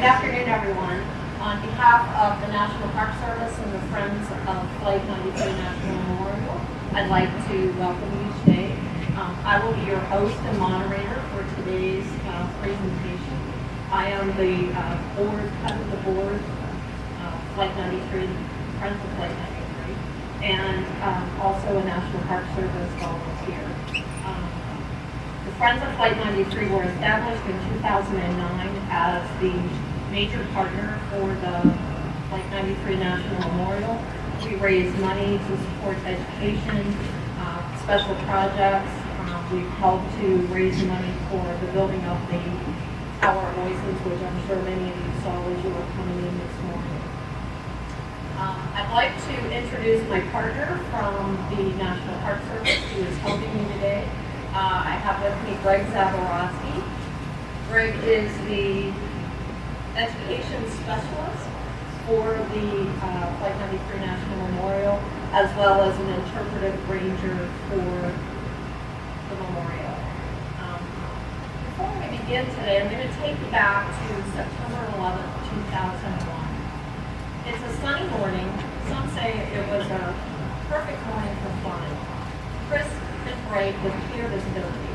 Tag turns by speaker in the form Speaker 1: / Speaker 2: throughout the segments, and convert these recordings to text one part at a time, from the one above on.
Speaker 1: afternoon, everyone. On behalf of the National Park Service and the Friends of Flight 93 National Memorial, I'd like to welcome you today. I will be your host and moderator for today's presentation. I am the head of the board, Flight 93, Friends of Flight 93, and also a National Park Service volunteer. The Friends of Flight 93 were established in 2009 as the major partner for the Flight 93 National Memorial. We raise money to support education, special projects. We've helped to raise money for the building of the Tower of Voices, which I'm sure many of you saw as you were coming in this morning. I'd like to introduce my partner from the National Park Service who is helping me today. I have with me Greg Zaborowski. Greg is the education specialist for the Flight 93 National Memorial, as well as an interpretive ranger for the memorial. Before we begin today, I'm going to take you back to September 11th, 2001. It's a sunny morning. Some say it was a perfect morning for flying. Crisp and bright with clear visibility.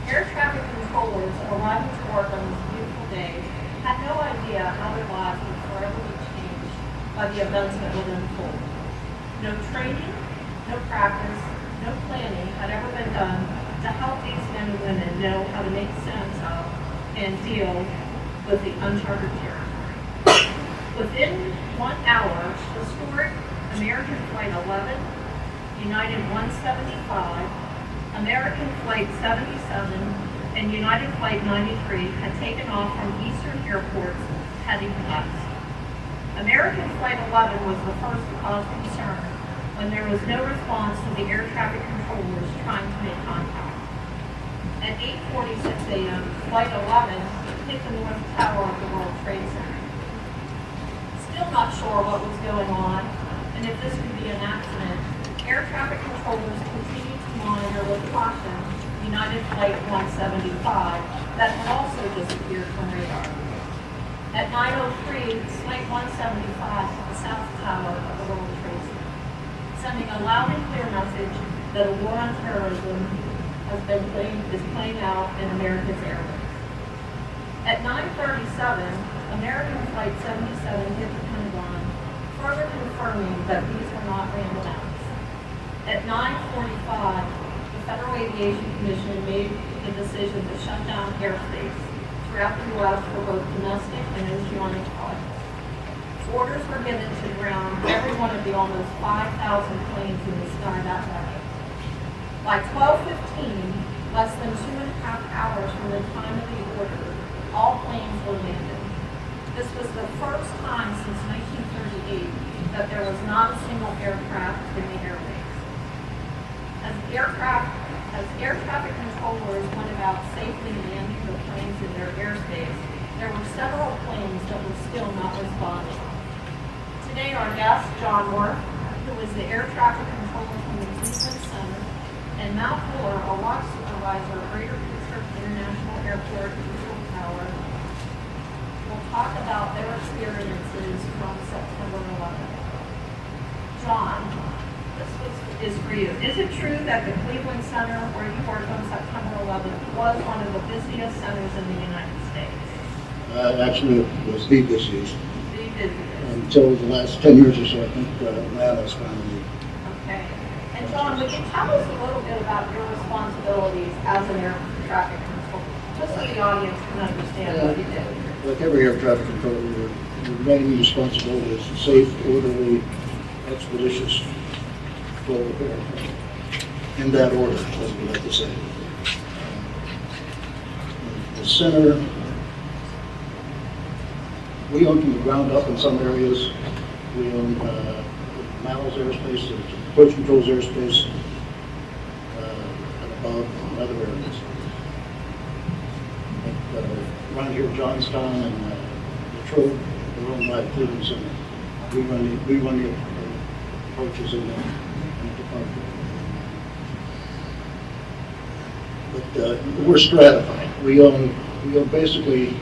Speaker 1: Air traffic controllers arriving to work on this beautiful day had no idea how their lives would forever be changed by the events that would unfold. No training, no practice, no planning had ever been done to help these men and women know how to make sense of and deal with the uncharted territory. Within 1 hour, historic American Flight 11, United 175, American Flight 77, and United Flight 93 had taken off from eastern airports heading west. American Flight 11 was the first to cause concern when there was no response to the air traffic controllers trying to make contact. At 8:46 a.m., Flight 11 hit the north tower of the World Trade Center. Still not sure what was going on and if this could be an accident, air traffic controllers continued to monitor with caution United Flight 175 that had also disappeared from radar. At 9:03, Flight 175 hit the south tower of the World Trade Center, sending a loud and clear message that a war on terrorism is playing out in America's airways. At 9:37, American Flight 77 hit the Pentagon, further confirming that these were not random acts. At 9:45, the Federal Aviation Commission made the decision to shut down airspace throughout the U.S. for both domestic and oceanic flights. Orders were given to ground every one of the almost 5,000 planes in the sky that day. By 12:15, less than 2.5 hours from the time of the order, all planes were landed. This was the first time since 1938 that there was not a single aircraft in the airbase. As air traffic controllers went about safely landing the planes in their airspace, there were several planes that were still not responding. Today, our guest, John Werth, who is the air traffic controller from the Cleveland Center, and Mal Fuller, a watch supervisor at Greater Pittsburgh International Airport Control Tower, will talk about their experiences from September 11th. John, is for you. Is it true that the Cleveland Center, where you worked on September 11th, was one of the busiest centers in the United States?
Speaker 2: Actually, it was the busiest.
Speaker 1: The busiest.
Speaker 2: Until the last 10 years or so, I think Atlanta's finally.
Speaker 1: Okay. And John, would you tell us a little bit about your responsibilities as an air traffic controller, just so the audience can understand what you did?
Speaker 2: Like every air traffic controller, your main responsibility is safe, orderly, expeditious flow of aircraft. In that order, as we like to say. The center, we own from the ground up in some areas. We own Mal's airspace, approach control's airspace, and above in other areas. But, around here, Johnstown and Detroit, they're owned by the Cleveland Center. We run the approaches in the department. But we're stratified. We own basically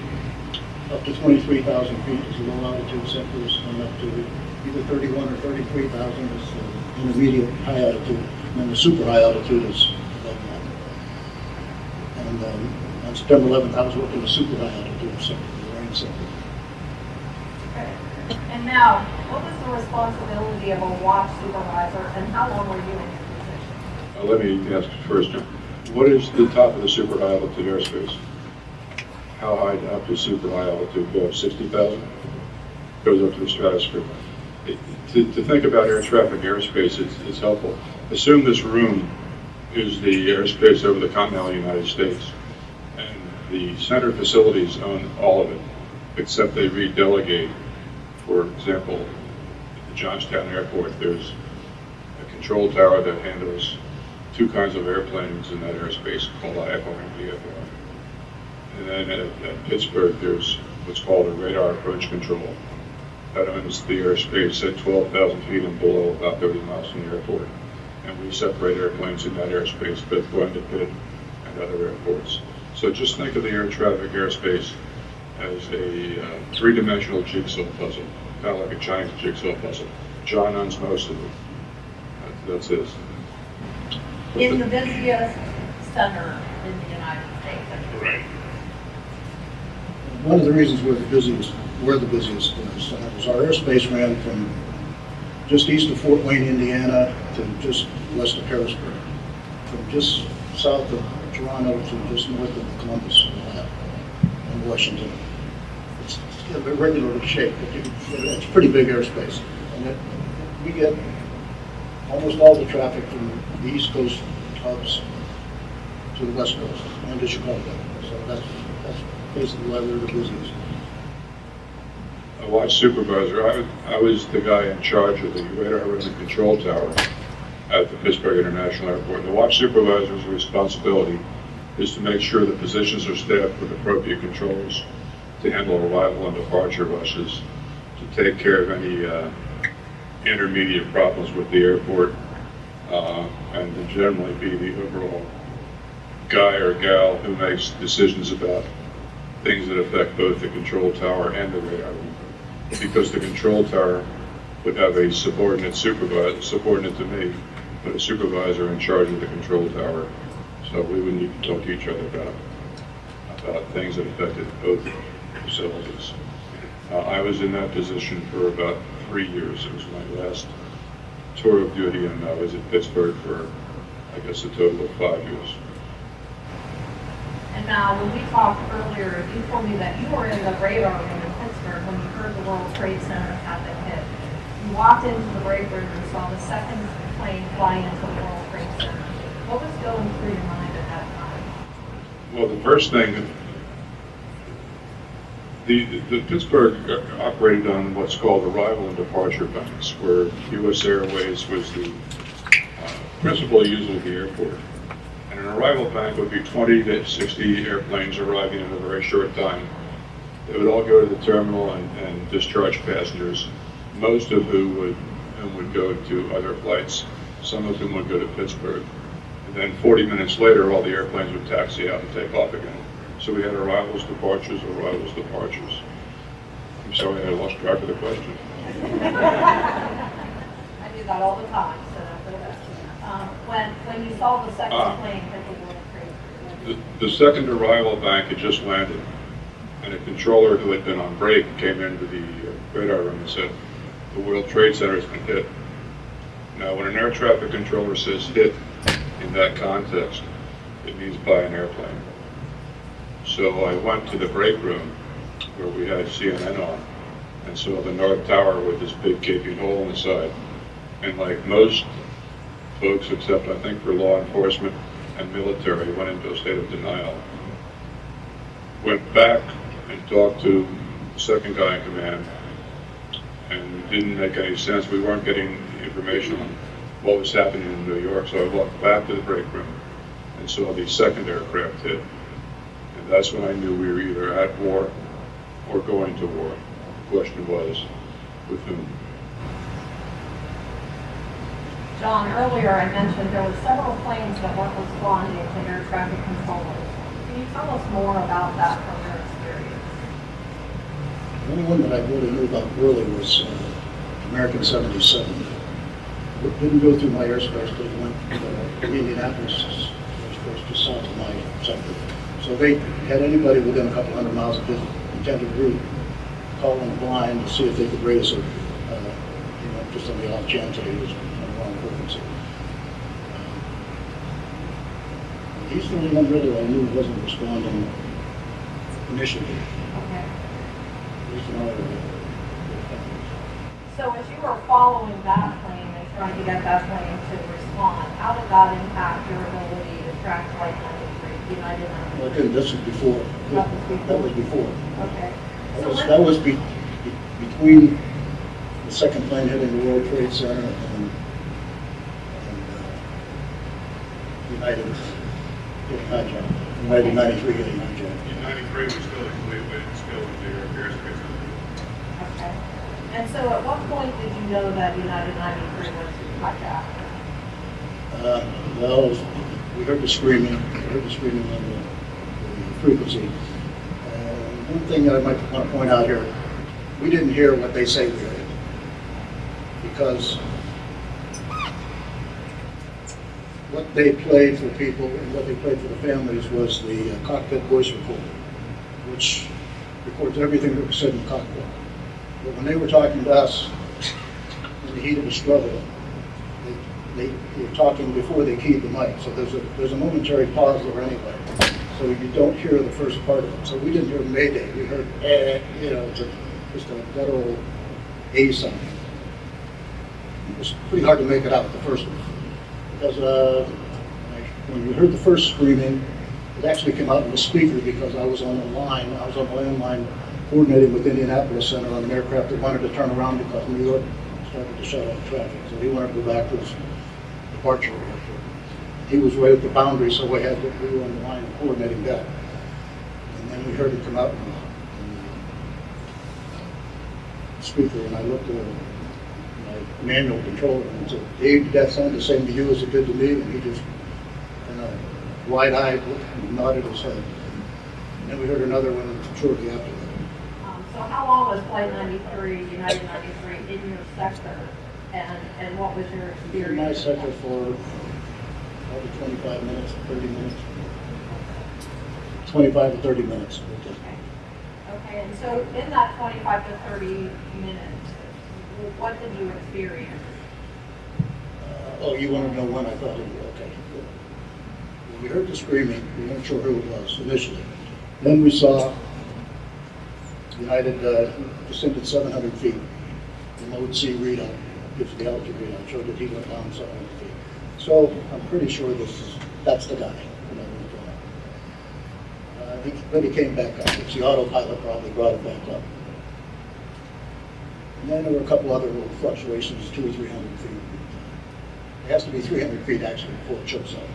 Speaker 2: up to 23,000 feet is the low altitude sectors, and up to either 31 or 33,000 is the intermediate high altitude, and then the super high altitude is above that. And on September 11th, I was working the super high altitude sector, the range sector.
Speaker 1: Okay. And now, what was the responsibility of a watch supervisor, and how long were you in your position?
Speaker 3: Let me ask first, what is the top of the super high altitude airspace? How high up does super high altitude go? 60,000? Goes up to the stratosphere. To think about air traffic airspace, it's helpful. Assume this room is the airspace over the continental United States, and the center facilities own all of it, except they redelegate. For example, at the Johnstown Airport, there's a control tower that handles two kinds of airplanes in that airspace called IFR and VFR. And then at Pittsburgh, there's what's called a radar approach control that owns the airspace at 12,000 feet and below, about 30 miles from the airport. And we separate airplanes in that airspace, both going to Pitt and other airports. So just think of the air traffic airspace as a three-dimensional jigsaw puzzle, kind of like a Chinese jigsaw puzzle. John owns most of it. That's his.
Speaker 1: In the busiest center in the United States.
Speaker 3: Right.
Speaker 2: One of the reasons we're the busiest centers, our airspace ran from just east of Fort Wayne, Indiana, to just west of Harrisburg, from just south of Toronto to just north of Columbus, Ohio, and Washington. It's irregularly shaped, but it's pretty big airspace, and we get almost all the traffic from the East Coast hubs to the West Coast and to Chicago. So that's basically why we're the busiest.
Speaker 3: A watch supervisor, I was the guy in charge of the radar and control tower at the Pittsburgh International Airport. The watch supervisor's responsibility is to make sure the positions are staffed with appropriate controls to handle arrival and departure rushes, to take care of any intermediate problems with the airport, and to generally be the overall guy or gal who makes decisions about things that affect both the control tower and the radar room. Because the control tower would have a subordinate to me, but a supervisor in charge of the control tower. So we would need to talk to each other about things that affected both facilities. I was in that position for about 3 years. It was my last tour of duty, and I was at Pittsburgh for, I guess, a total of 5 years.
Speaker 1: And now, when we talked earlier, you told me that you were in the radar room in Pittsburgh when you heard the World Trade Center had been hit. You walked into the break room and saw the second plane fly into the World Trade Center. What was going through your mind at that time?
Speaker 3: Well, the first thing, the Pittsburgh operated on what's called arrival and departure banks, where U.S. Airways was the principal user of the airport. And an arrival bank would be 20 to 60 airplanes arriving in a very short time. They would all go to the terminal and discharge passengers, most of whom would go to other flights, some of whom would go to Pittsburgh. And then 40 minutes later, all the airplanes would taxi out and take off again. So we had arrivals, departures, arrivals, departures. I'm sorry, I lost track of the question.
Speaker 1: I do that all the time, so that's okay. When you saw the second plane hit the World Trade Center.
Speaker 3: The second arrival bank had just landed, and a controller who had been on break came into the radar room and said, "The World Trade Center has been hit." Now, when an air traffic controller says hit in that context, it means by an airplane. So I went to the break room where we had CNN on and saw the North Tower with this big gaping hole in the side. And like most folks, except I think for law enforcement and military, went into a state of denial. Went back and talked to the second guy in command, and it didn't make any sense. We weren't getting information on what was happening in New York, so I walked back to the break room and saw the second aircraft hit. And that's when I knew we were either at war or going to war. The question was, with whom?
Speaker 1: John, earlier I mentioned there were several planes that weren't responding to air traffic controllers. Can you tell us more about that from your experience?
Speaker 2: The only one that I really knew about early was American 77. It didn't go through my airspace, but it went to Indianapolis airspace just south of my sector. So they had anybody within a couple hundred miles of his intended route call on the blind to see if they could raise it, just on the off chance that he was on the wrong frequency. He's the only one really I knew wasn't responding initially.
Speaker 1: Okay.
Speaker 2: He's another.
Speaker 1: So as you were following that plane and trying to get that plane to respond, how did that impact your ability to track Flight 93, United 93?
Speaker 2: Well, again, this was before.
Speaker 1: That was before?
Speaker 2: That was before.
Speaker 1: Okay.
Speaker 2: That was between the second plane hitting the World Trade Center and United getting hijacked. United 93 getting hijacked.
Speaker 4: In 93, we still was there, airspace.
Speaker 1: Okay. And so at what point did you know that United 93 was hijacked?
Speaker 2: Well, we heard the screaming. On the frequency. One thing that I might want to point out here, we didn't hear what they say we heard. Because what they played for people and what they played for the families was the cockpit voice recorder, which records everything that was said in the cockpit. But when they were talking to us in the heat of the struggle, they were talking before they keyed the mic. So there's a momentary pause there anyway. So you don't hear the first part of it. So we didn't hear Mayday. We heard, just a guttural A sound. It was pretty hard to make it out, the first one. Because when we heard the first screaming, it actually came out in the speaker because I was on the landline coordinating with Indianapolis Center on an aircraft that wanted to turn around because New York started to shut off traffic. So he wanted to go back to his departure airport. He was right at the boundary, so we were on the line coordinating that. And then we heard it come out in the speaker, and I looked at my manual controller and said, "Dave, did that sound the same to you as it did to me?" And he just kind of wide-eyed and nodded his head. And then we heard another one shortly after that.
Speaker 1: So how long was Flight 93, United 93, in your sector? And what was your experience?
Speaker 2: In my sector for probably 25 minutes, 30 minutes. 25 to 30 minutes.
Speaker 1: Okay, and so in that 25 to 30 minutes, what did you experience?
Speaker 2: You want to know when I thought it was okay. Good. When we heard the screaming, we weren't sure who it was initially. Then we saw United descended 700 feet. The mode C readout gives the altitude readout, showed that he went down 700 feet. So I'm pretty sure that's the guy. Then he came back up. It's the autopilot probably brought it back up. And then there were a couple other little fluctuations, 200 or 300 feet. It has to be 300 feet actually before it chokes out.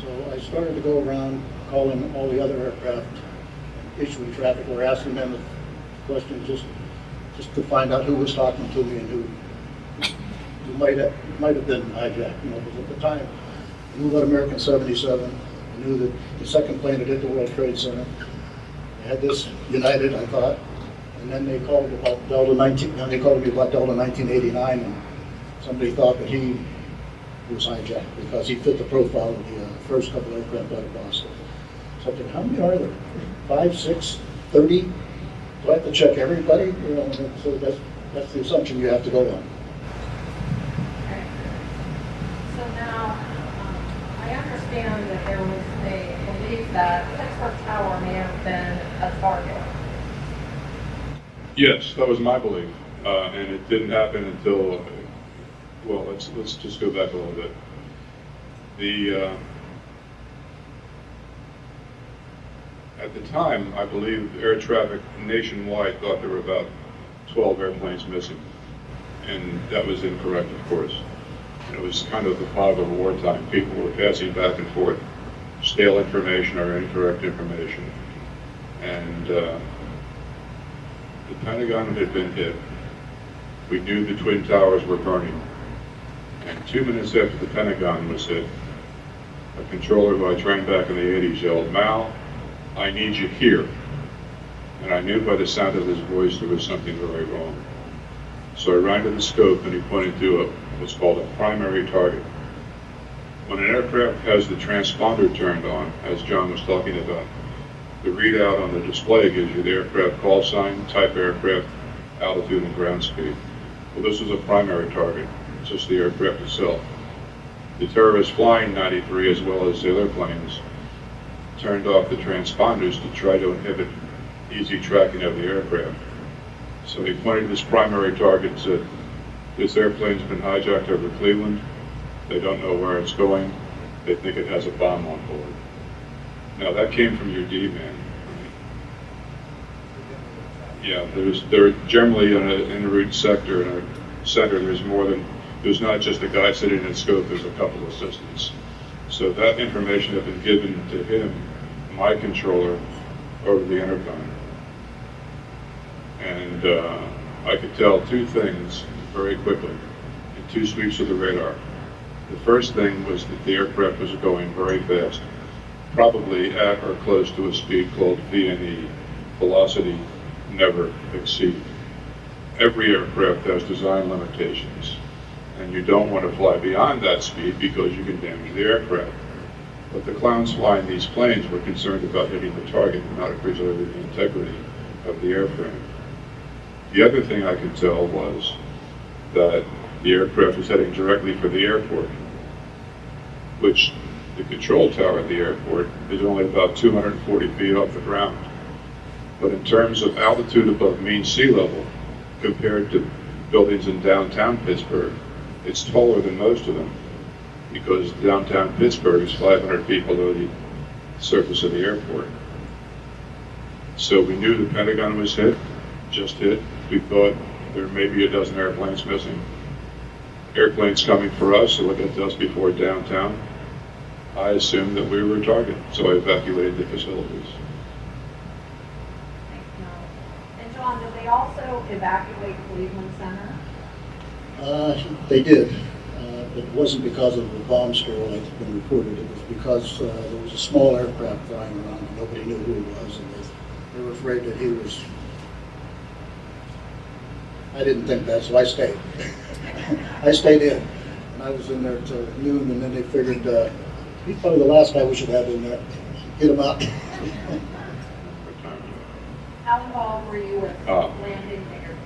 Speaker 2: So I started to go around calling all the other aircraft, issuing traffic, or asking them questions just to find out who was talking to me and who might have been hijacked. Because at the time, I knew about American 77. I knew that the second plane had hit the World Trade Center. They had this United, I thought, and then they called about Delta 19. Then they called me about Delta 1989, and somebody thought that he was hijacked because he fit the profile of the first couple aircraft out of Boston. So I said, how many are there? 5, 6, 30? Do I have to check everybody? So that's the assumption you have to go on.
Speaker 1: Okay. So now, I understand that there was a belief that Pittsburgh Tower may have been a target.
Speaker 3: Yes, that was my belief, and it didn't happen until, well, let's just go back a little bit. At the time, I believe air traffic nationwide thought there were about 12 airplanes missing, and that was incorrect, of course. And it was kind of the fog of wartime. People were passing back and forth stale information or incorrect information, and the Pentagon had been hit. We knew the Twin Towers were burning. And 2 minutes after the Pentagon was hit, a controller who I trained back in the 80s yelled, "Mal, I need you here. And I knew by the sound of his voice there was something very wrong. So I ran to the scope and he pointed to what's called a primary target. When an aircraft has the transponder turned on, as John was talking about, the readout on the display gives you the aircraft call sign, type aircraft, altitude, and ground speed. Well, this was a primary target, just the aircraft itself. The terrorists flying 93, as well as the other planes, turned off the transponders to try to inhibit easy tracking of the aircraft. So he pointed to this primary target and said, this airplane's been hijacked over Cleveland. They don't know where it's going. They think it has a bomb on board. Now that came from your D-man. Yeah, they're generally in an en route sector, in a center, there's not just a guy sitting in scope, there's a couple of assistants. So that information had been given to him, my controller, over the intercom. And I could tell two things very quickly, in 2 sweeps of the radar. The first thing was that the aircraft was going very fast, probably at or close to a speed called VNE, velocity never exceed. Every aircraft has design limitations, and you don't want to fly beyond that speed because you can damage the aircraft. But the clowns flying these planes were concerned about hitting the target and not preserving the integrity of the airframe. The other thing I could tell was that the aircraft was heading directly for the airport, which the control tower at the airport is only about 240 feet off the ground. But in terms of altitude above mean sea level, compared to buildings in downtown Pittsburgh, it's taller than most of them, because downtown Pittsburgh is 500 feet below the surface of the airport. So we knew the Pentagon was hit, just hit. We thought there may be a dozen airplanes missing. Airplanes coming for us, so look at us before downtown. I assumed that we were a target, so I evacuated the facilities.
Speaker 1: And John, did they also evacuate Cleveland Center?
Speaker 2: They did. But it wasn't because of a bomb scare like it's been reported. It was because there was a small aircraft flying around and nobody knew who it was, and they were afraid that he was. I didn't think that, so I stayed. I stayed in, and I was in there till noon, and then they figured he's probably the last guy we should have in there. Get him out.
Speaker 1: How involved were you with landing there?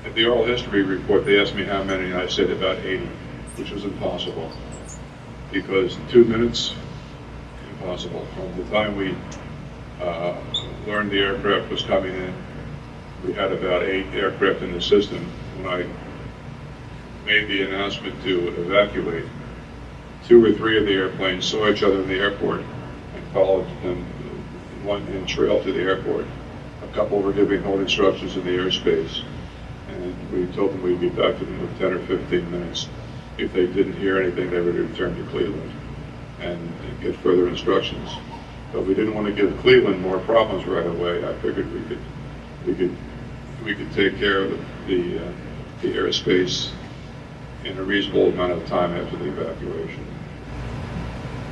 Speaker 3: At the oral history report, they asked me how many, and I said about 80, which was impossible. Because in 2 minutes, impossible. From the time we learned the aircraft was coming in, we had about 8 aircraft in the system. When I made the announcement to evacuate, 2 or 3 of the airplanes saw each other in the airport and followed them in trail to the airport. A couple were giving hold instructions in the airspace, and we told them we'd be back to them in 10 or 15 minutes. If they didn't hear anything, they would return to Cleveland and get further instructions. But we didn't want to give Cleveland more problems right away. I figured we could take care of the airspace in a reasonable amount of time after the evacuation.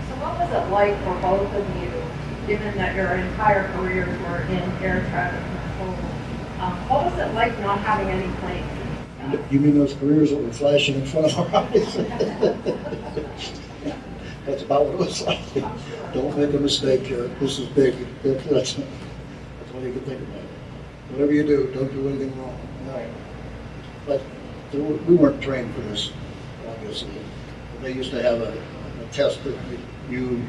Speaker 1: So what was it like for both of you, given that your entire careers were in air traffic control? What was it like not having any planes?
Speaker 2: You mean those careers that were flashing in front of our eyes? That's about what it was like. Don't make a mistake here. This is big. That's all you can think about. Whatever you do, don't do anything wrong. No. But we weren't trained for this, obviously. They used to have a test that you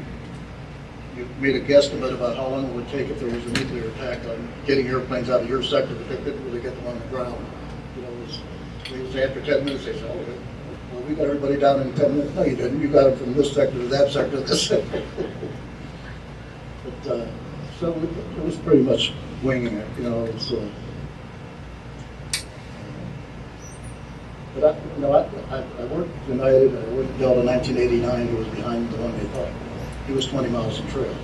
Speaker 2: made a guesstimate about how long it would take if there was a nuclear attack on getting airplanes out of your sector, but they couldn't really get them on the ground. You know, they would say after 10 minutes, they said, oh, well, we got everybody down in 10 minutes. No, you didn't. You got them from this sector to that sector to this sector. But, so it was pretty much winging it, you know. It's, but I worked United. I worked at Delta 1989. He was behind the one they thought. He was 20 miles in trail.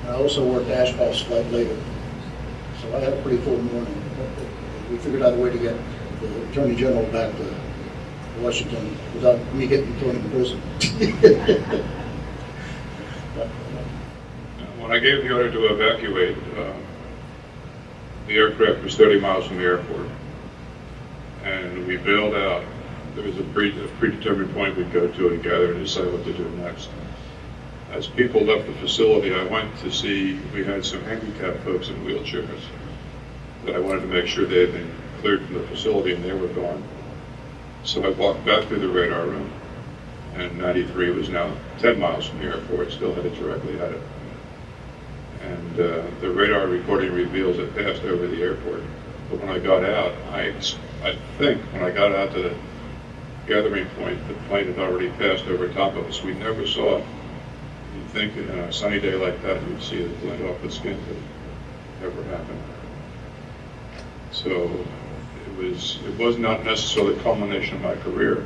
Speaker 2: And I also worked Ashcroft's flight later. So I had a pretty full morning. We figured out a way to get the Attorney General back to Washington without me getting thrown in prison.
Speaker 3: when I gave the order to evacuate, the aircraft was 30 miles from the airport, and we bailed out. There was a predetermined point we'd go to and gather and decide what to do next. As people left the facility, I went to see, we had some handicapped folks in wheelchairs that I wanted to make sure they had been cleared from the facility and they were gone. So I walked back through the radar room, and 93 was now 10 miles from the airport, still headed directly at it. And the radar recording reveals it passed over the airport. But when I got out, I think when I got out to the gathering point, the plane had already passed over top of us. We never saw it. You'd think in a sunny day like that, you'd see it glint off the skin, but it never happened. So it was not necessarily the culmination of my career,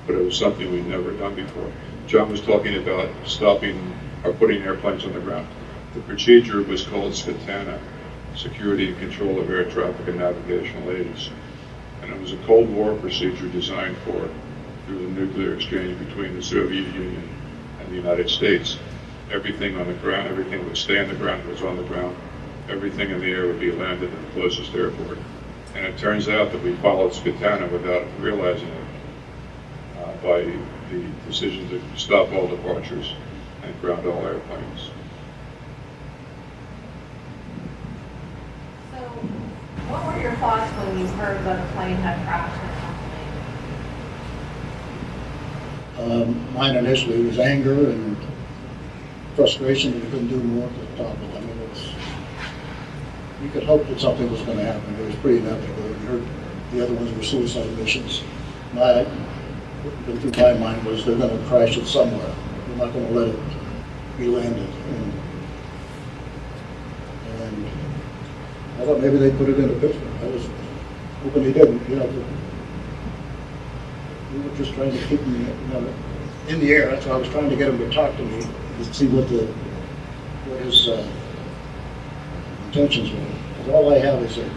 Speaker 3: but it was something we'd never done before. John was talking about stopping or putting airplanes on the ground. The procedure was called SCATANA, Security and Control of Air Traffic and Navigational Aids. And it was a Cold War procedure designed through the nuclear exchange between the Soviet Union and the United States. Everything on the ground, everything would stay on the ground that was on the ground. Everything in the air would be landed at the closest airport. And it turns out that we followed SCATANA without realizing it by the decision to stop all departures and ground all airplanes.
Speaker 1: So, what were your thoughts when you heard that a plane had crashed in Pennsylvania?
Speaker 2: Mine initially was anger and frustration that we couldn't do more to the top of it. I mean, you could hope that something was going to happen. It was pretty inevitable. We heard the other ones were suicide missions. What went through my mind was they're going to crash it somewhere. We're not going to let it be landed. And I thought maybe they'd put it into Pittsburgh. I was hoping they didn't. You know, we were just trying to keep them in the air. That's why I was trying to get him to talk to me to see what his intentions were. Because all I have is a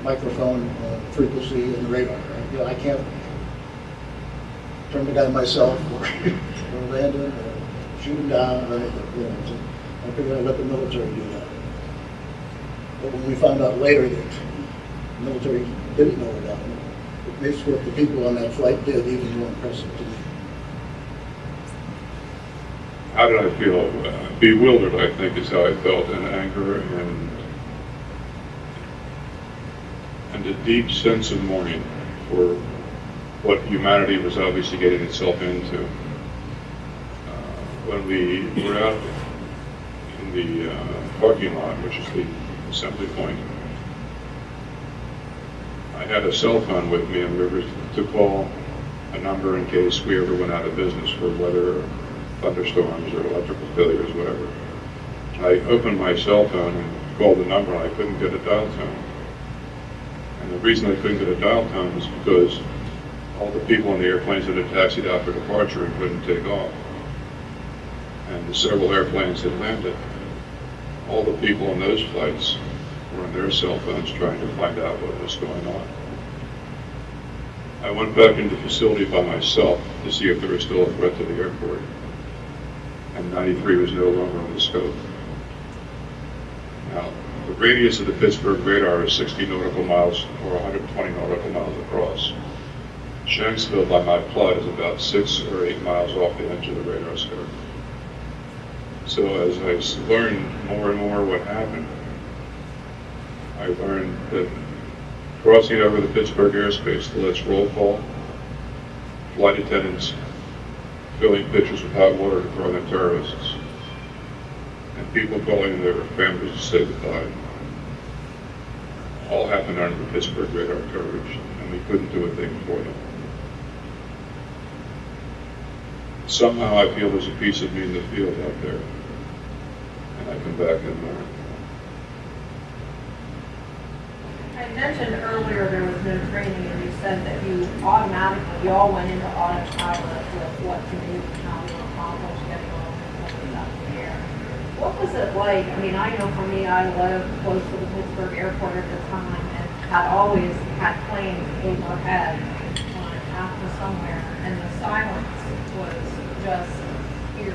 Speaker 2: microphone, frequency, and radar. Right? You know, I can't turn the guy myself or land him or shoot him down or anything. You know, so I figured I'd let the military do that. But when we found out later that the military didn't know about it, it makes what the people on that flight did even more impressive to me.
Speaker 3: How did I feel? Bewildered, I think, is how I felt, in anger and a deep sense of mourning for what humanity was obviously getting itself into. When we were out in the parking lot, which is the assembly point, I had a cell phone with me, and we were to call a number in case we ever went out of business for weather, or thunderstorms, or electrical failures, whatever. I opened my cell phone and called the number, and I couldn't get a dial tone. And the reason I couldn't get a dial tone was because all the people on the airplanes that had taxied out for departure and couldn't take off. And the several airplanes that landed, all the people on those flights were on their cell phones trying to find out what was going on. I went back into the facility by myself to see if there was still a threat to the airport. And 93 was no longer on the scope. Now, the radius of the Pittsburgh radar is 60 nautical miles or 120 nautical miles across. Shanksville, by my plot, is about 6 or 8 miles off the edge of the radar scope. So as I learned more and more what happened, I learned that crossing over the Pittsburgh airspace to let's roll call, flight attendants filling pitchers with hot water to throw in terrorists, and people calling their families to say goodbye, all happened under the Pittsburgh radar coverage, and we couldn't do a thing for them. Somehow I feel there's a piece of me in the field out there, and I come back and learn.
Speaker 1: I mentioned earlier there was no training, and you said that you all went into autopilot with what to do and how to accomplish getting all the things up in the air. What was it like? I mean, I know for me, I lived close to the Pittsburgh airport at the time and had always had planes overhead flying out to somewhere, and the silence was just eerie.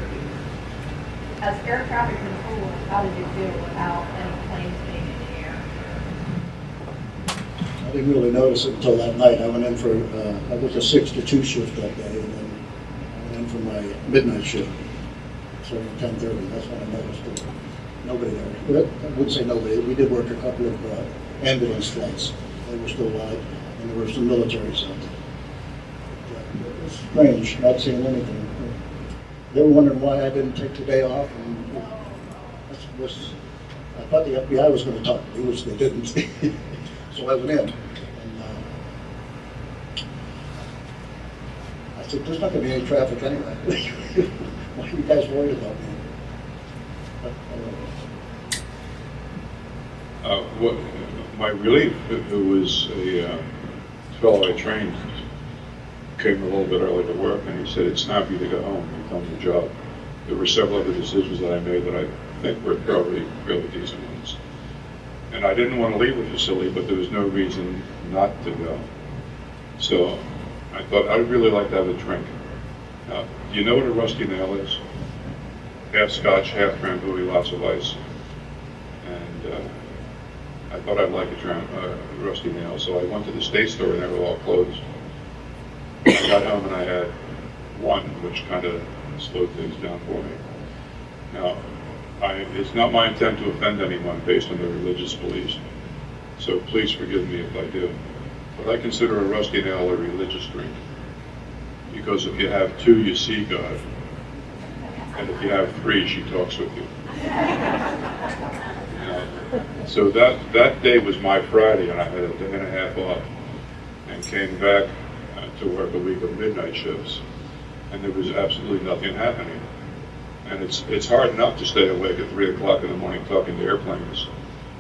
Speaker 1: as air traffic controller, how did you feel without any planes being in the air?
Speaker 2: I didn't really notice it until that night. I went in for, I worked a 6 to 2 shift that day, and then I went in for my midnight shift. So at 10:30, that's when I noticed it. Nobody there. But I wouldn't say nobody. We did work a couple of ambulance flights. They were still live, and there were some militaries out there. It was strange not seeing anything. They were wondering why I didn't take the day off, and I thought the FBI was going to talk to me, which they didn't. So I went in, and I said, "There's not going to be any traffic anyway. Why are you guys worried about me?"
Speaker 3: What, my relief, who was a fellow I trained, came a little bit early to work, and he said, "It's time for you to go home. You've done your job." There were several other decisions that I made that I think were probably really decent ones. And I didn't want to leave the facility, but there was no reason not to go. So I thought, I'd really like to have a drink. Now, do you know what a rusty nail is? Half scotch, half cranberry, lots of ice. And I thought I'd like a rusty nail, so I went to the state store and they were all closed. I got home and I had one, which kind of slowed things down for me. Now, it's not my intent to offend anyone based on their religious beliefs, so please forgive me if I do. But I consider a rusty nail a religious drink, because if you have 2, you see God, and if you have 3, she talks with you. So that day was my Friday, and I had a day and a half off, and came back to work a week of midnight shifts, and there was absolutely nothing happening. And it's hard enough to stay awake at 3 o'clock in the morning talking to airplanes.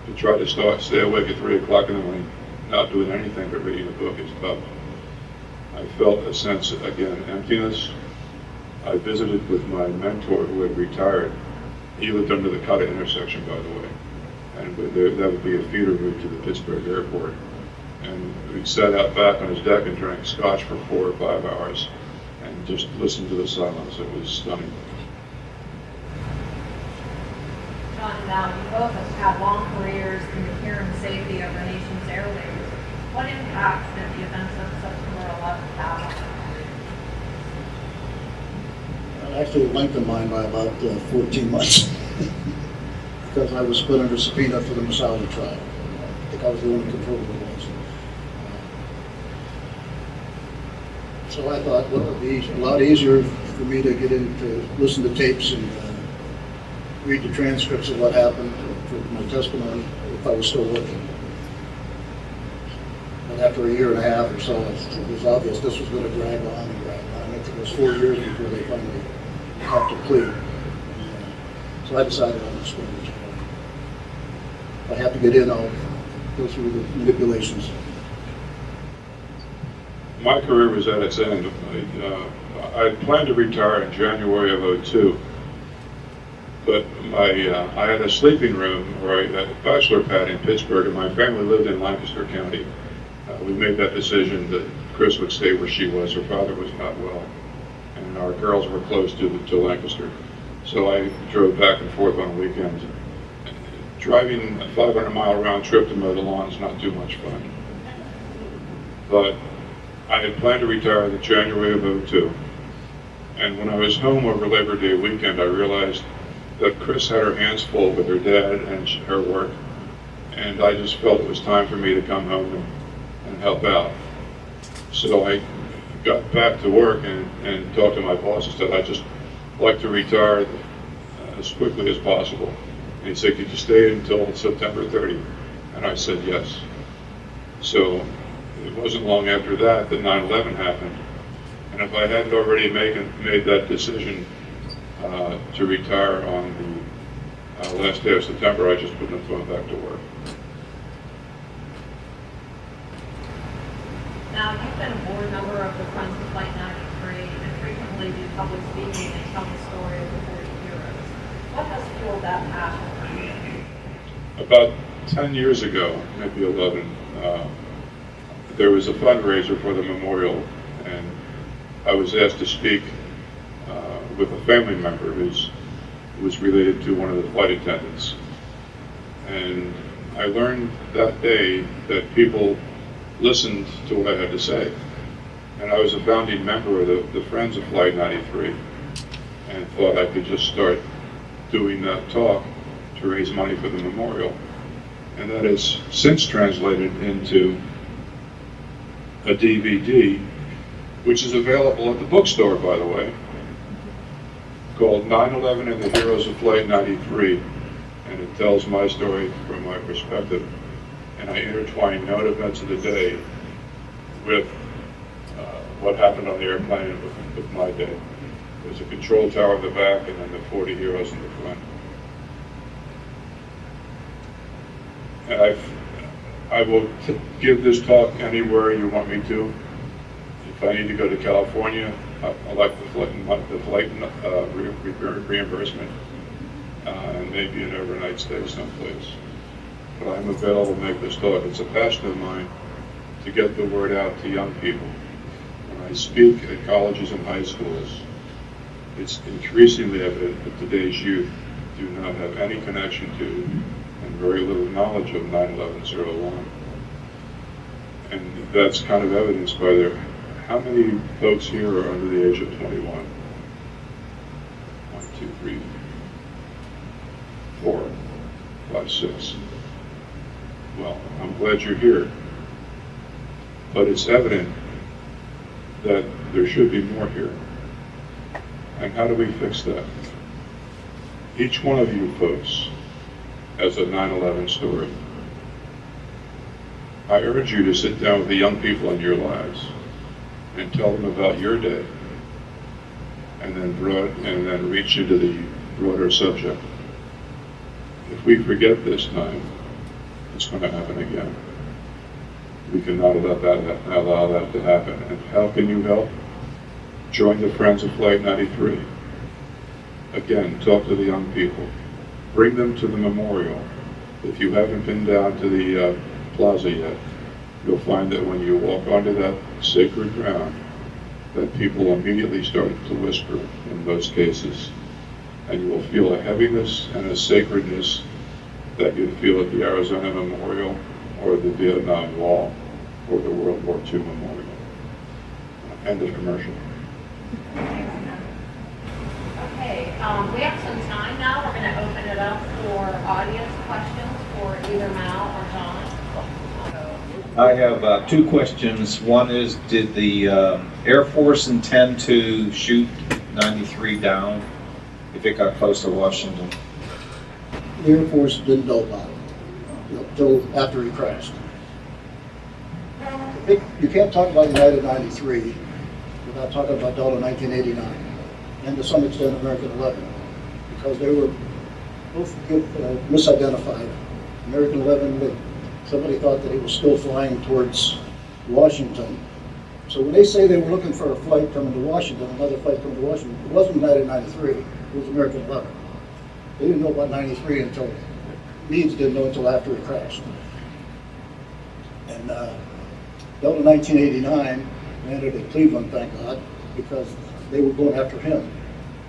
Speaker 3: To try to stay awake at 3 o'clock in the morning, not doing anything but reading a book is tough. I felt a sense, again, emptiness. I visited with my mentor who had retired. He lived under the Cutter intersection, by the way. And that would be a feeder route to the Pittsburgh airport. And we sat out back on his deck and drank scotch for 4 or 5 hours and just listened to the silence. It was stunning.
Speaker 1: John and Val, you both have had long careers in the care and safety of our nation's airways. What impact did the events of September 11th have on your career?
Speaker 2: It actually lengthened mine by about 14 months. Because I was put under subpoena for the Massauli trial. I think I was the only controller there was. So I thought, well, it would be a lot easier for me to get in to listen to tapes and read the transcripts of what happened for my testimony if I was still working. But after a year and a half or so, it was obvious this was going to drag on and drag on. I think it was 4 years before they finally got to plea. So I decided I'm just going to return. If I have to get in, I'll go through the manipulations.
Speaker 3: My career was at its end. I planned to retire in January of '02, but I had a sleeping room, or a bachelor pad in Pittsburgh, and my family lived in Lancaster County. We made that decision that Chris would stay where she was. Her father was not well, and our girls were close to Lancaster. So I drove back and forth on weekends. Driving a 500-mile round trip to mow the lawn is not too much fun. But I had planned to retire in January of '02. And when I was home over Labor Day weekend, I realized that Chris had her hands full with her dad and her work. And I just felt it was time for me to come home and help out. So I got back to work and talked to my boss and said, I'd just like to retire as quickly as possible. And he said, could you stay until September 30? And I said, yes. So it wasn't long after that 9/11 happened. And if I hadn't already made that decision to retire on the last day of September, I just wouldn't have gone back to work.
Speaker 1: Now, you've been a board member of the Friends of Flight 93 and frequently do public speaking and tell the story of the 40 heroes. What has fueled that passion for you?
Speaker 3: About 10 years ago, maybe 11, there was a fundraiser for the memorial, and I was asked to speak with a family member whose was related to one of the flight attendants. And I learned that day that people listened to what I had to say. And I was a founding member of the Friends of Flight 93 and thought I could just start doing that talk to raise money for the memorial. And that has since translated into a DVD, which is available at the bookstore, by the way, called 9/11 and the Heroes of Flight 93. And it tells my story from my perspective. And I intertwine known events of the day with what happened on the airplane with my day. There's a control tower in the back and then the 40 heroes in the front. And I will give this talk anywhere you want me to. If I need to go to California, I like the flight reimbursement, and maybe an overnight stay someplace. But I'm available to make this talk. It's a passion of mine to get the word out to young people. When I speak at colleges and high schools, it's increasingly evident that today's youth do not have any connection to and very little knowledge of 9/11/01. And that's kind of evidenced by how many folks here are under the age of 21? 1, 2, 3, 4, 5, 6. Well, I'm glad you're here. But it's evident that there should be more here. And how do we fix that? Each one of you folks has a 9/11 story. I urge you to sit down with the young people in your lives and tell them about your day, and then reach into the broader subject. If we forget this time, it's going to happen again. We cannot allow that to happen. And how can you help? Join the Friends of Flight 93. Again, talk to the young people. Bring them to the memorial. If you haven't been down to the plaza yet, you'll find that when you walk onto that sacred ground, that people immediately start to whisper in most cases. And you will feel a heaviness and a sacredness that you feel at the Arizona Memorial or the Vietnam Wall or the World War II Memorial. End of commercial.
Speaker 1: Okay, we have some time now. We're going to open it up for audience questions for either Mal or John.
Speaker 5: I have two questions. One is, did the Air Force intend to shoot 93 down if it got close to Washington?
Speaker 2: The Air Force didn't know about it until after he crashed. You can't talk about United 93 without talking about Delta 1989 and to some extent American 11, because they were both misidentified. American 11, somebody thought that he was still flying towards Washington. So when they say they were looking for a flight coming to Washington, another flight coming to Washington, it wasn't United 93, it was American 11. They didn't know about 93 until, Meads didn't know until after he crashed. And Delta 1989 landed at Cleveland, thank God, because they were going after him,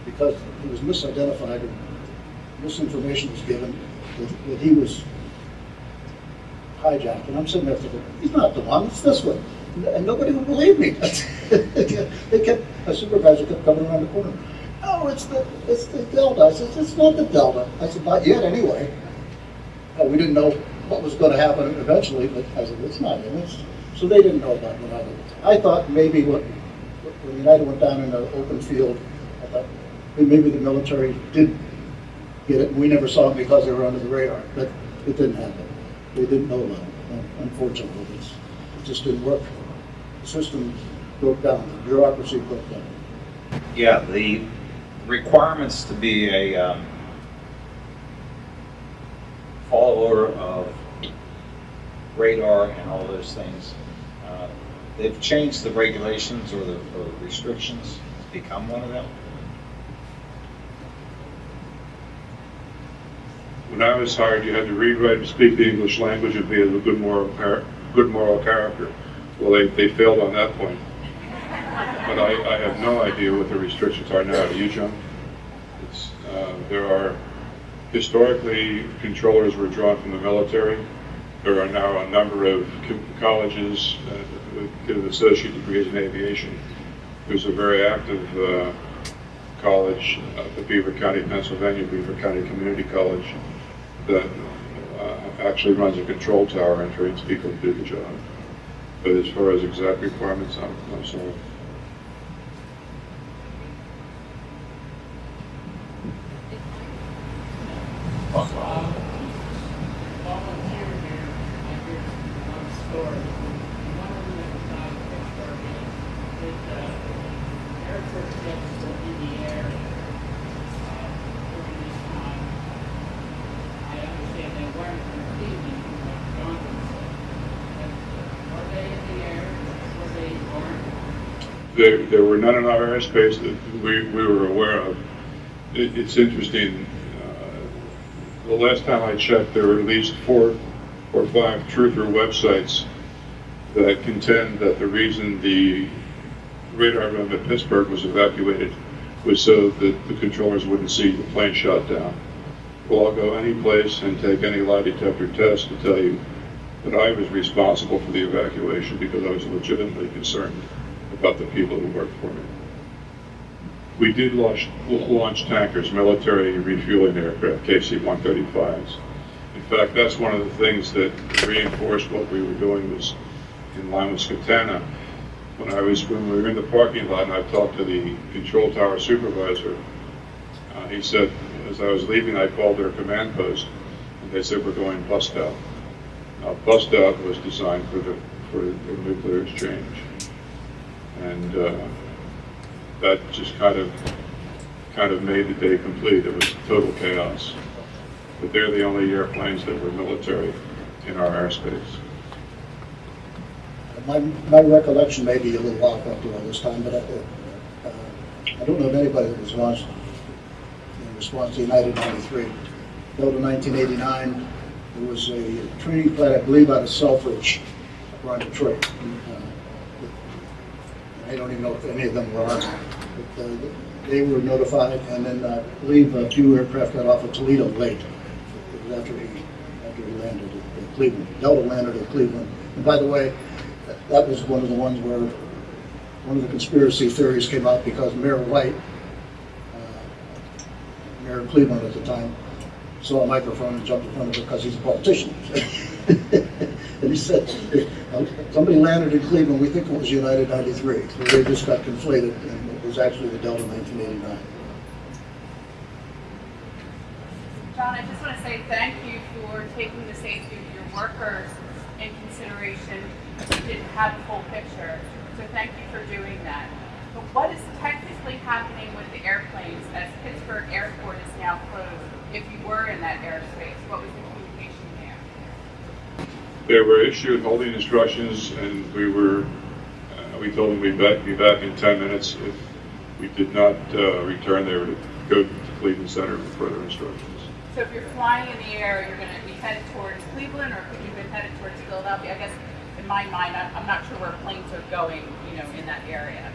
Speaker 2: because he was misidentified and misinformation was given that he was hijacked. And I'm sitting there thinking, he's not the one, it's this one. And nobody would believe me. A supervisor kept coming around the corner. Oh, it's the Delta. I said, it's not the Delta. I said, not yet anyway. We didn't know what was going to happen eventually, but I said, it's not him. So they didn't know about United. I thought maybe when United went down in the open field, I thought maybe the military did get it, and we never saw them because they were under the radar. But it didn't happen. They didn't know about it. Unfortunately, it just didn't work. The system broke down. The bureaucracy broke down.
Speaker 5: Yeah, the requirements to be a follower of radar and all those things, they've changed the regulations or the restrictions to become one of them.
Speaker 3: When I was hired, you had to read, write, and speak the English language and be a good moral character. Well, they failed on that point. But I have no idea what the restrictions are now. Do you, John? There are, historically, controllers were drawn from the military. There are now a number of colleges with an associate degrees in aviation. There's a very active college up at Beaver County, Pennsylvania, Beaver County Community College, that actually runs a control tower and trains people to do the job. But as far as exact requirements, I'm sorry.
Speaker 6: Volunteer here, I hear one story. One of them is Pittsburgh. Air Force jets were in the air during this time. I understand they weren't from Cleveland, like Johnson said. Were they in the air? Were they weren't?
Speaker 3: There were none in our airspace that we were aware of. It's interesting. The last time I checked, there were at least 4 or 5 truther websites that contend that the reason the radar room at Pittsburgh was evacuated was so that the controllers wouldn't see the plane shot down. Well, I'll go any place and take any lie detector test to tell you that I was responsible for the evacuation because I was legitimately concerned about the people who worked for me. We did launch tankers, military refueling aircraft, KC-135s. In fact, that's one of the things that reinforced what we were doing was in line with Skatana. When we were in the parking lot and I talked to the control tower supervisor, he said, as I was leaving, I called their command post and they said, we're going bust out. Now, bust out was designed for the nuclear exchange. And that just kind of made the day complete. It was total chaos. But they're the only airplanes that were military in our airspace.
Speaker 2: My recollection may be a little off after all this time, but I don't know of anybody that was launched in response to United 93. Built in 1989, there was a training flight, I believe, out of Selfridge around Detroit. I don't even know if any of them were armed, but they were notified, and then I believe a few aircraft got off of Toledo late. It was after he landed at Cleveland. Delta landed at Cleveland. And by the way, that was one of the ones where one of the conspiracy theories came out because Mayor White, Mayor of Cleveland at the time, saw a microphone and jumped in front of it because he's a politician. And he said, somebody landed in Cleveland, we think it was United 93. So they just got conflated, and it was actually the Delta 1989.
Speaker 7: John, I just want to say thank you for taking the safety of your workers in consideration. You didn't have the full picture, so thank you for doing that. But what is technically happening with the airplanes as Pittsburgh Airport is now closed? If you were in that airspace, what was the communication there?
Speaker 3: They were issued holding instructions, and we told them we'd be back in 10 minutes. If we did not return, they were to go to the Cleveland Center for further instructions.
Speaker 7: So if you're flying in the air, you're going to be headed towards Cleveland, or could you have been headed towards Philadelphia? I guess in my mind, I'm not sure where planes are going, in that area.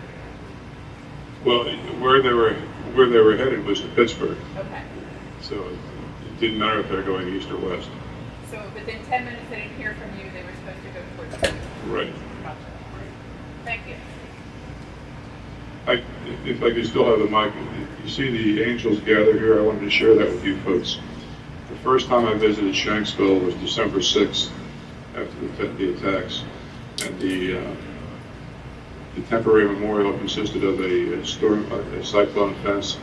Speaker 3: Well, where they were headed was to Pittsburgh.
Speaker 7: Okay.
Speaker 3: So it didn't matter if they're going east or west.
Speaker 7: So within 10 minutes they didn't hear from you, they were supposed to go towards Cleveland.
Speaker 3: Right.
Speaker 7: Gotcha. Thank you.
Speaker 3: If I could still have the mic, you see the angels gather here. I wanted to share that with you folks. The first time I visited Shanksville was December 6th after the attacks, and the temporary memorial consisted of a cyclone fence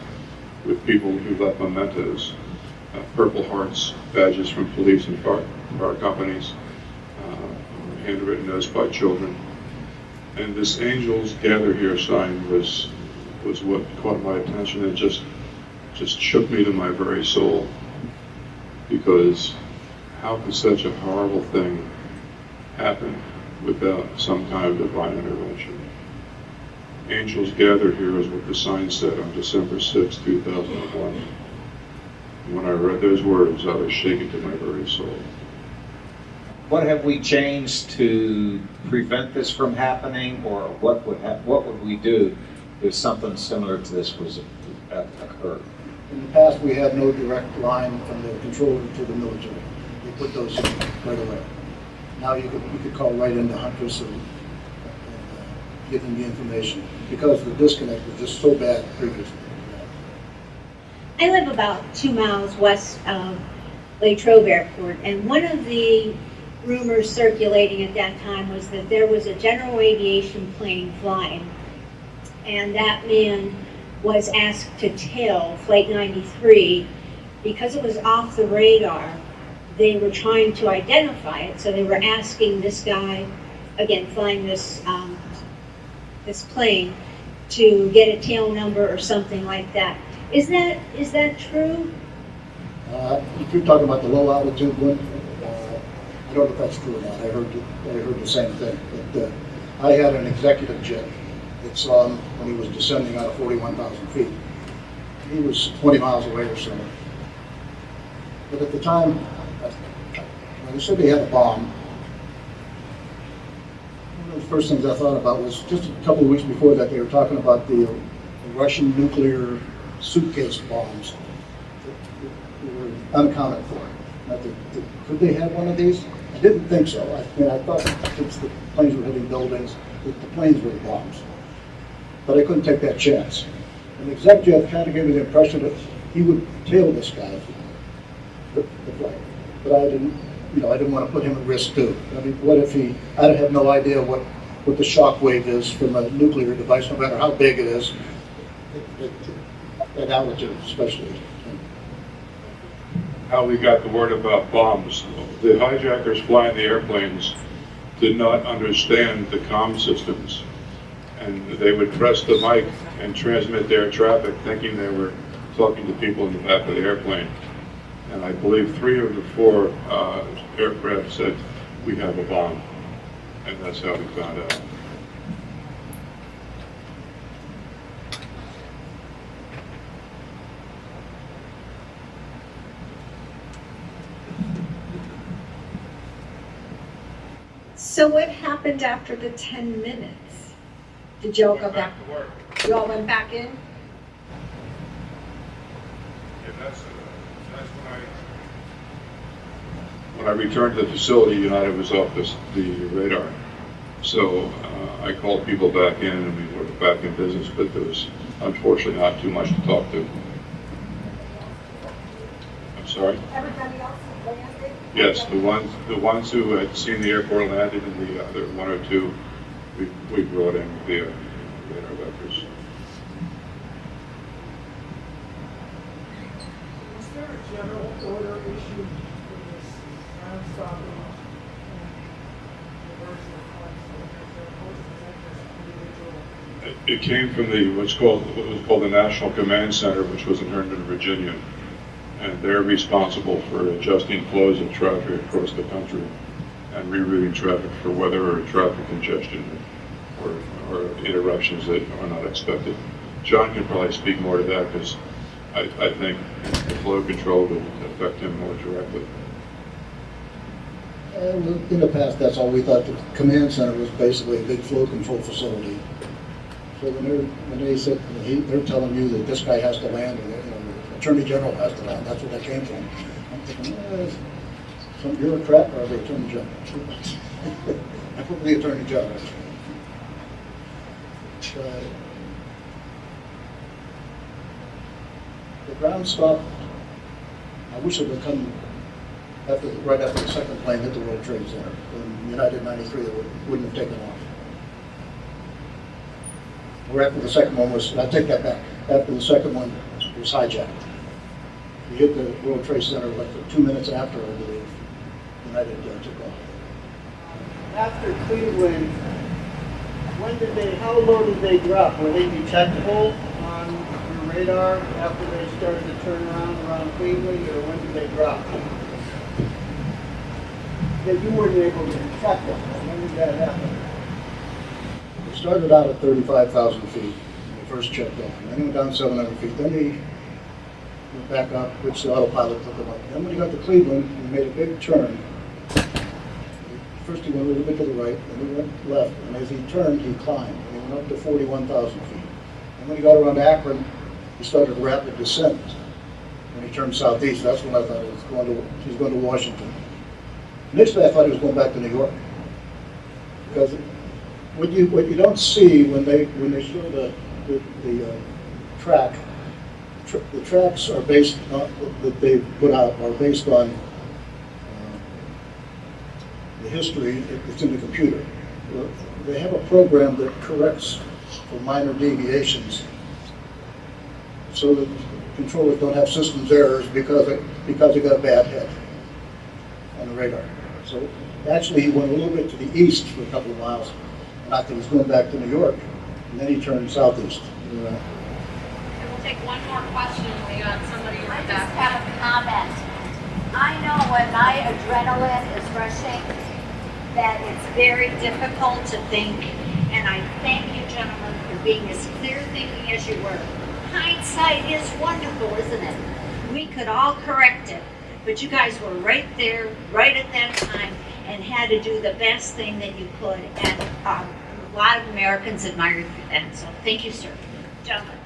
Speaker 3: with people who left mementos, Purple Hearts badges from police and fire companies, handwritten notes by children. And this Angels Gather Here sign was what caught my attention and just shook me to my very soul. Because how could such a horrible thing happen without some kind of divine intervention? Angels Gather Here is what the sign said on December 6, 2001. And when I read those words, I was shaken to my very soul.
Speaker 5: What have we changed to prevent this from happening, or what would we do if something similar to this was occurred?
Speaker 2: In the past, we had no direct line from the controller to the military. They put those in right away. Now you could call right into Huntress and give them the information, because the disconnect was just so bad previously.
Speaker 8: I live about 2 miles west of Latrobe Airport, and one of the rumors circulating at that time was that there was a general aviation plane flying, and that man was asked to tail Flight 93 because it was off the radar. They were trying to identify it, so they were asking this guy, again flying this this plane, to get a tail number or something like that. Is that true?
Speaker 2: If you're talking about the low altitude one, I don't know if that's true or not. I heard the same thing. But I had an executive jet that saw him when he was descending out of 41,000 feet. He was 20 miles away or so. But at the time, when they said they had a bomb, one of the first things I thought about was just a couple of weeks before that, they were talking about the Russian nuclear suitcase bombs that were unaccounted for. Could they have one of these? I didn't think so. I thought since the planes were hitting buildings, that the planes were the bombs. But I couldn't take that chance. And the exec jet kind of gave me the impression that he would tail this guy, the flight. But I didn't want to put him at risk too. I mean, what if I have no idea what the shock wave is from a nuclear device, no matter how big it is, at altitude especially.
Speaker 3: How we got the word about bombs. The hijackers flying the airplanes did not understand the comm systems, and they would press the mic and transmit their traffic thinking they were talking to people in the back of the airplane. And I believe 3 of the 4 aircraft said, "We have a bomb," and that's how we found out.
Speaker 9: So what happened after the 10 minutes? Did y'all go back?
Speaker 4: to work.
Speaker 9: Y'all went back in?
Speaker 4: Yeah, that's
Speaker 3: When I returned to the facility, United was off the radar. So I called people back in, and we were back in business, but there was unfortunately not too much to talk to. I'm sorry?
Speaker 9: Everybody else landed?
Speaker 3: Yes, the ones who had seen the airport landed, and the other 1 or 2 we brought in via radar vectors.
Speaker 10: Was there a general order issued for this ground stopping and reversal of flights?
Speaker 3: It came from what was called the National Command Center, which was in Herndon, Virginia, and they're responsible for adjusting flows of traffic across the country and rerouting traffic for weather or traffic congestion or interruptions that are not expected. John can probably speak more to that, because I think the flow control would affect him more directly.
Speaker 2: In the past, that's all we thought. The command center was basically a big flow control facility. So when they said, they're telling you that this guy has to land, and the Attorney General has to land, that's where that came from. I'm thinking, some bureaucrat or the Attorney General? I put the Attorney General. The ground stop, I wish it would come right after the second plane hit the World Trade Center. In United 93, they wouldn't have taken off. Or after the second one was, I take that back, after the second one was hijacked. We hit the World Trade Center like 2 minutes after, I believe, United took off.
Speaker 11: After Cleveland, how low did they drop? Were they detectable on your radar after they started to turn around Cleveland, or when did they drop? That you weren't able to detect them. When did that happen?
Speaker 2: It started out at 35,000 feet when we first checked off. Then he went down 700 feet. Then he went back up, which the autopilot took him up. Then when he got to Cleveland, he made a big turn. First he went a little bit to the right, then he went left, and as he turned, he climbed. And he went up to 41,000 feet. And when he got around Akron, he started a rapid descent. when he turned southeast. That's when I thought he was going to Washington. Initially, I thought he was going back to New York. Because what you don't see when they show the track, the tracks are based on, that they put out are based on the history that's in the computer. They have a program that corrects for minor deviations, so that controllers don't have systems errors because they got a bad head on the radar. So actually, he went a little bit to the east for a couple of miles, not that he's going back to New York, and then he turned southeast.
Speaker 1: And we'll take one more question. We got somebody
Speaker 8: I
Speaker 1: right
Speaker 8: just
Speaker 1: back.
Speaker 8: have a comment. I know when my adrenaline is rushing, that it's very difficult to think, and I thank you gentlemen for being as clear thinking as you were. Hindsight is wonderful, isn't it? We could all correct it, but you guys were right there, right at that time, and had to do the best thing that you could, and a lot of Americans admire you for that, so thank you, sir. Gentlemen.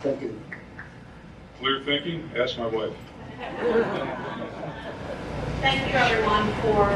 Speaker 2: Thank you.
Speaker 3: Clear thinking? Ask my wife.
Speaker 1: Thank you, everyone, for